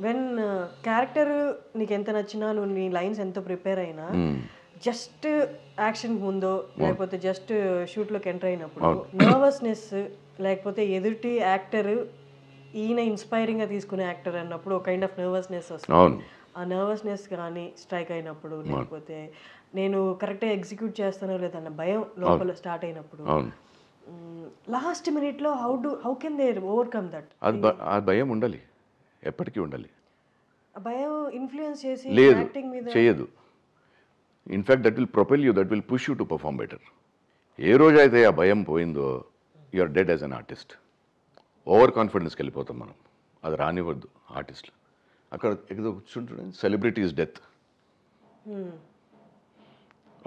When character నీకు ఎంత నచ్చినా నువ్వు నీ లైన్స్ ఎంత ప్రిపేర్ అయినా జస్ట్ యాక్షన్ ముందో లేకపోతే జస్ట్ షూట్లోకి ఎంటర్ అయినప్పుడు నర్వస్నెస్ లేకపోతే ఎదుటి యాక్టర్ ఈయన ఇన్స్పైరింగ్గా తీసుకునే యాక్టర్ అన్నప్పుడు ఒక కైండ్ ఆఫ్ నర్వస్నెస్ వస్తుంది. ఆ నర్వస్నెస్ కానీ స్ట్రైక్ అయినప్పుడు లేకపోతే నేను కరెక్ట్గా ఎగ్జిక్యూట్ చేస్తానో లేదన్న భయం లోపల స్టార్ట్ అయినప్పుడు లాస్ట్ మినిట్లో how can they overcome that? ఆ భయం ఉండాలి, ఎప్పటికీ ఉండాలి. ఆ భయం ఇన్ఫ్లుయెన్స్ చేసి లేదు, యాక్టింగ్ మీద చేయదు. In fact that will propel you, that will push you to perform better. ఏ రోజైతే ఆ భయం పోయిందో you are dead as an artist. Over కాన్ఫిడెన్స్కి వెళ్ళిపోతాం మనం, అది రానివ్వద్దు ఆర్టిస్టులు. అక్కడ ఏదో కూర్చుంటుండే సెలబ్రిటీస్ డెత్,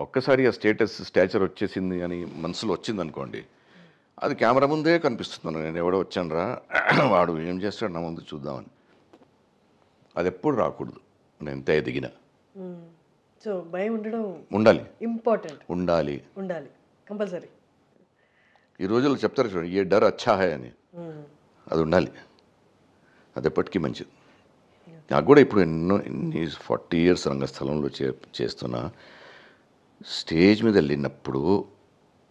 ఒక్కసారి ఆ స్టాచర్ వచ్చేసింది అని మనసులో వచ్చింది అనుకోండి, అది కెమెరా ముందే కనిపిస్తున్నాను, నేను ఎవడో వచ్చాను రా, వాడు ఏం చేస్తాడు నా ముందు చూద్దామని. అది ఎప్పుడు రాకూడదు, నేను ఎంత ఎదిగినా. సో భయం ఉండడం ఉండాలి, ఇంపార్టెంట్, ఉండాలి, ఉండాలి కంపల్సరీ. ఈ రోజుల్లో చెప్తారు చూడండి, ఏ డర్ అచ్చా హై అని, అది ఉండాలి, అది ఎప్పటికీ మంచిది. నాకు కూడా ఇప్పుడు ఎన్ని 40 years రంగస్థలంలో చేస్తున్నా, స్టేజ్ మీద వెళ్ళినప్పుడు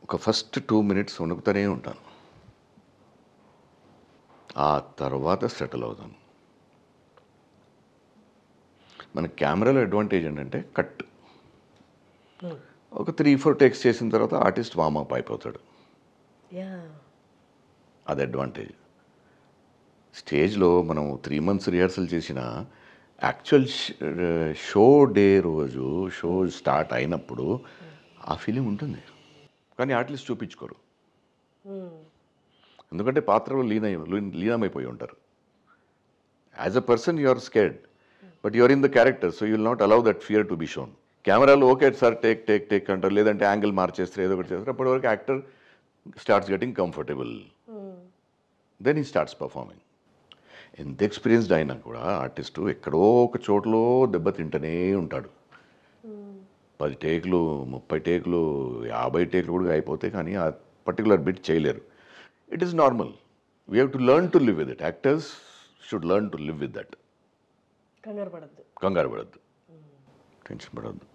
ఒక ఫస్ట్ 2 minutes వణుకుతూనే ఉంటాను, ఆ తర్వాత సెటిల్ అవుతాను. మన కెమెరాలో అడ్వాంటేజ్ ఏంటంటే కట్, ఒక 3-4 takes చేసిన తర్వాత ఆర్టిస్ట్ వార్మప్ అయిపోతాడు, అది అడ్వాంటేజ్. స్టేజ్లో మనం 3 months రిహార్సల్ చేసిన యాక్చువల్ షో డే రోజు షో స్టార్ట్ అయినప్పుడు ఆ ఫీలింగ్ ఉంటుంది, కానీ ఆర్టిస్ట్ చూపించుకోరు. ఎందుకంటే పాత్రలో లీనమైపోయి ఉంటారు. As a person you are scared, but you are in the character, so you will not allow that fear to be shown. కెమెరాలో okay sir take take take అంటారు, లేదంటే యాంగిల్ మార్చేస్తారు, ఏదో ఒకటి చేస్తారు. అప్పటివరకు actor starts getting comfortable, then he starts performing. ఎంత experienced అయినా కూడా ఆర్టిస్టు ఎక్కడో ఒక చోట్లో దెబ్బతింటూనే ఉంటాడు. 10 takes 30 takes 50 takes కూడా అయిపోతాయి, కానీ ఆ పర్టికులర్ బిట్ చేయలేరు. It is normal, we have to learn to live with it. Actors should learn to live with that. కంగారు పడద్దు, టెన్షన్ పడద్దు.